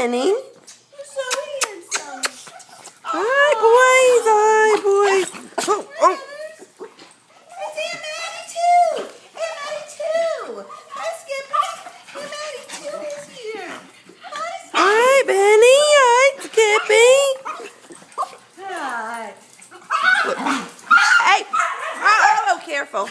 Benny. You're so handsome. Hi, boys. Hi, boys. Oh, oh. It's Aunt Maddie too. Aunt Maddie too. Hi, Skippy. Aunt Maddie too is here. Hi, Hi, Benny. Hi, Skippy. Skippy. Hi. Hey. Oh, careful.